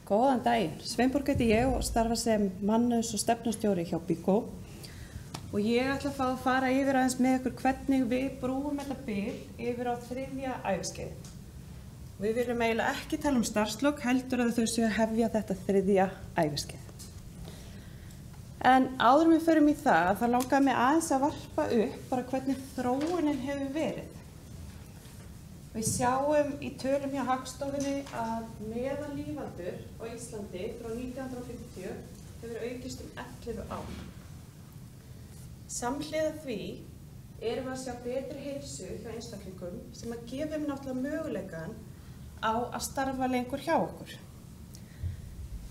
Góðan daginn. Sveinborg heiti ég og starfa sem mannauðs- og stefnustjóri hjá BYKO. Og ég ætla að fá að fara yfir aðeins með ykkur hvernig við brúum þetta bil yfir á 3. æviskeiðið. Við viljum eiginlega ekki tala starfslok, heldur að þau séu að hefja þetta 3. æviskeið. En áður við förum í það langaði mig aðeins að varpa upp bara hvernig þróunin hefur verið. Við sjáum í tölum hjá Hagstofunni að meðallífaldur á Íslandi frá 1950 hefur aukist 11 ár. Samhliða því erum við að sjá betri heilsu hjá einstaklingum sem að gefum náttúrulega möguleikann á að starfa lengur hjá okkur.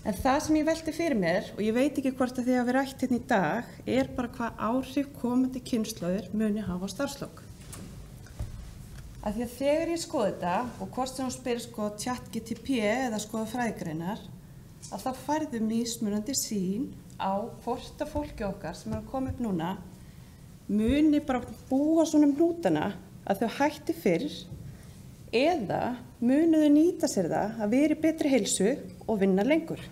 En það sem ég velti fyrir mér, og ég veit ekki hvort að þið hafi rætt hérna í dag, er bara hvað áhrif komandi kynslóðir muni hafa á starfslok. Af því að þegar ég skoði þetta, og hvort sem hún spyrir ChatGPT eða skoða fræðigreinar, að þá færðu mismunandi sýn á hvort að fólki okkar sem er að koma upp núna muni bara búa svona hnútana að þau hætti fyrr eða munu þau nýta sér það að vera í betri heilsu og vinna lengur.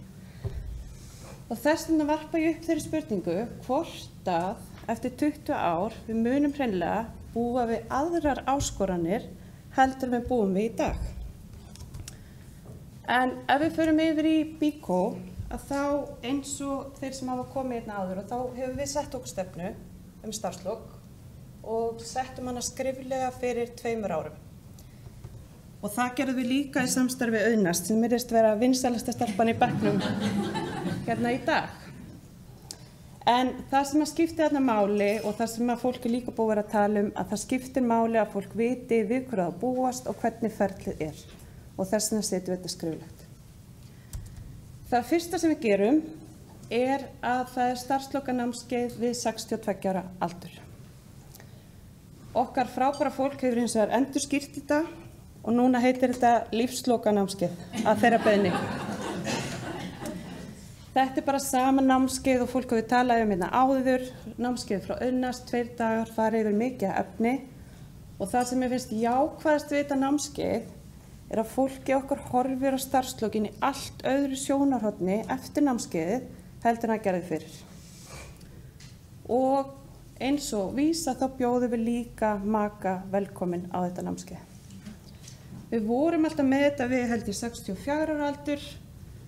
Og þess vegna varpa ég upp þeirri spurningu hvort að eftir 20 ár við munum hreinlega búa við aðrar áskoranir heldur við búum við í dag. En ef við förum yfir í BYKO, að þá eins og þeir sem hafa komið hérna áður, og þá hefur við sett okkur stefnu starfslok og settum hana skriflega fyrir 2 árum. Og það gerðum við líka í samstarfi Auðnast, sem virðist vera vinsælasta stelpan í bekknum hérna í dag. En það sem að skipti þarna máli og það sem að fólk líka búið að vera að tala að það skiptir máli að fólk viti við hverju það búast og hvernig ferlið er. Og þess vegna setjum við þetta skriflegt. Það fyrsta sem við gerum er að það er starfslokanámskeið við 62 ára aldur. Okkar frábæra fólk hefur hins vegar endurskýrt þetta og núna heitir þetta lífslokanámskeið að þeirra beiðni. Þetta er bara sama námskeið og fólk hefur talað hérna áður, námskeið frá Auðnast, 2 dagar, farið yfir mikið efni. Og það sem ég finnst jákvæðast við þetta námskeið er að fólki okkar horfir á starfslokin í allt öðru sjónarhorni eftir námskeiðið heldur en að gerði fyrir. Og eins og vísa þá bjóðum við líka maka velkomin á þetta námskeið. Við vorum alltaf með þetta við held ég 64 ára aldur.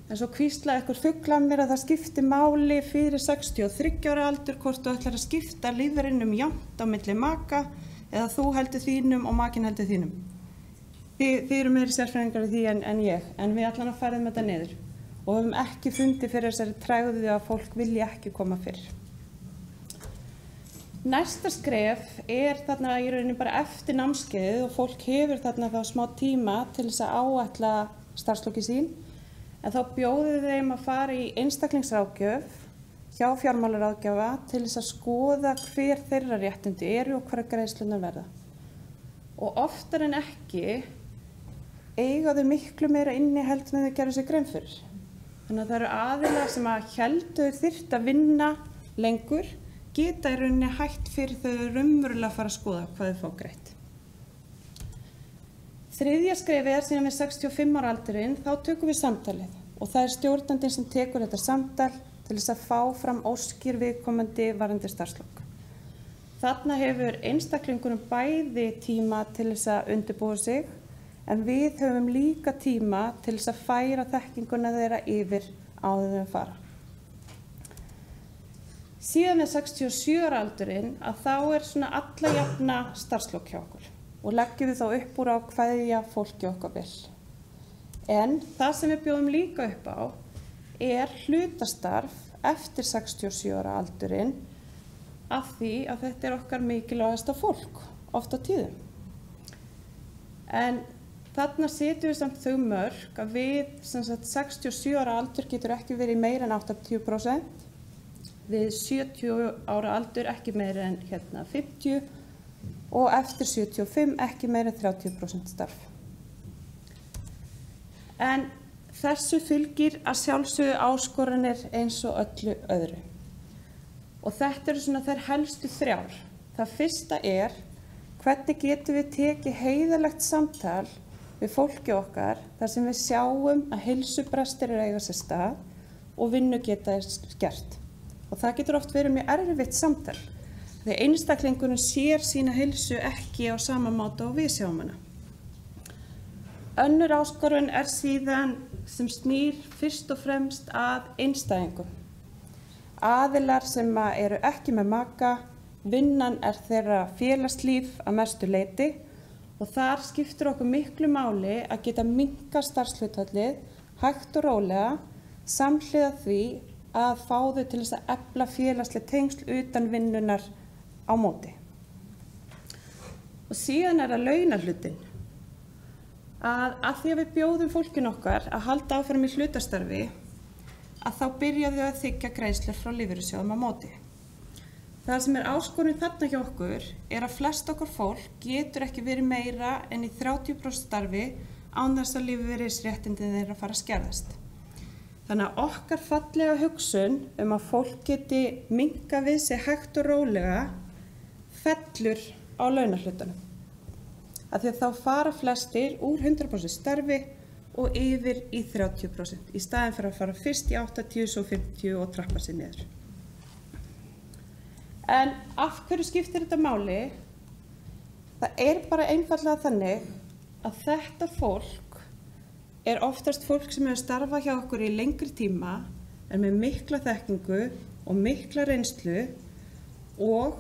En svo hvíslaði einhver fugl að mér að það skipti máli fyrir 63 ára aldur hvort þú ætlar að skipta lífeyrinum jafnt á milli maka eða þú heldur þínum og makinn heldur þínum. Þið eru meiri sérfræðingar í því en ég, en við allan að færum þetta niður og höfum ekki fundið fyrir þessari tregðu að fólk vilji ekki koma fyrr. Næsta skref er þarna í rauninni bara eftir námskeiðið og fólk hefur þarna þá smá tíma til þess að áætla starfsloki sín. En þá bjóðum við þeim að fara í einstaklingsráðgjöf hjá fjármálaráðgjafa til þess að skoða hver þeirra réttindi eru og hverjar greiðslurnar verða. Og oftar en ekki eiga þau miklu meira inni heldur en þau gerðu sér grein fyrir. Þannig að það eru aðilar sem að héldu þyrftu að vinna lengur, geta í rauninni hætt fyrir þau raunverulega að fara að skoða hvað þau fá greitt. Þriðja skrefið er síðan við 65 ára aldurinn, þá tökum við samtalið og það er stjórnandinn sem tekur þetta samtal til þess að fá fram óskir viðkomandi varðandi starfslok. Þarna hefur einstaklingunum bæði tíma til þess að undirbúa sig, en við höfum líka tíma til þess að færa þekkinguna þeirra yfir áður en fara. Síðan við 67 ára aldurinn að þá er svona alla jafna starfslok hjá okkur. Og leggjum við þá upp úr á hverja fólki okkar vil. En það sem við bjóðum líka upp á er hlutastarf eftir 67 ára aldurinn af því að þetta er okkar mikilvægasta fólk, oft á tíðum. En þarna setjum við samt þau mörk að við, 67 ára aldur getur ekki verið meira en 80%, við 70 ára aldur ekki meira en 50%, og eftir 75 ekki meira en 30% starf. En þessu fylgir að sjálfsögðu áskoranir eins og öllu öðru. Og þetta eru svona þær helstu 3. Það fyrsta er hvernig getum við tekið heiðarlegt samtal við fólki okkar þar sem við sjáum að heilsubrestir eru að eiga sér stað og vinnugeta er skert. Og það getur oft verið mjög erfitt samtal, því einstaklingurinn sér sína heilsu ekki á sama máta og við sjáum hana. Önnur áskorun er síðan sem snýr fyrst og fremst að einstæðingum. Aðilar sem eru ekki með maka, vinnan er þeirra félagslíf að mestu leyti og þar skiptir okkur miklu máli að geta minnkað starfshlutfallið hægt og rólega samhliða því að fá þau til þess að efla félagsleg tengsl utan vinnunar á móti. Og síðan er það launahlutin. Að því að við bjóðum fólkin okkar að halda áfram í hlutastarfi, að þá byrja þau að þiggja greiðslur frá lífeyrissjóðum á móti. Það sem er áskorun þarna hjá okkur er að flest okkar fólk getur ekki verið meira en í 30% starfi án þess að lífeyrisréttindin þeirra fara að skerðast. Þannig að okkar fallega hugsun að fólk geti minnkað við sig hægt og rólega fellur á launahlutunum. Af því að þá fara flestir úr 100% starfi og yfir í 30% í staðinn fyrir að fara fyrst í 80, svo 50 og trappa sig niður. En af hverju skiptir þetta máli? Það er bara einfaldlega þannig að þetta fólk er oftast fólk sem hefur starfað hjá okkur í lengri tíma, er með mikla þekkingu og mikla reynslu og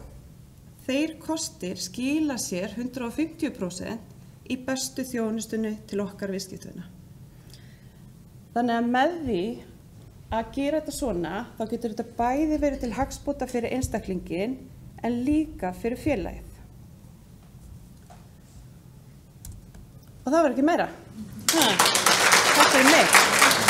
þeir kostir skila sér 150% í bestu þjónustunni til okkar viðskiptavina. Þannig að með því að gera þetta svona, þá getur þetta bæði verið til hagsbóta fyrir einstaklingin en líka fyrir félagið. Og það var ekki meira. Takk fyrir mig.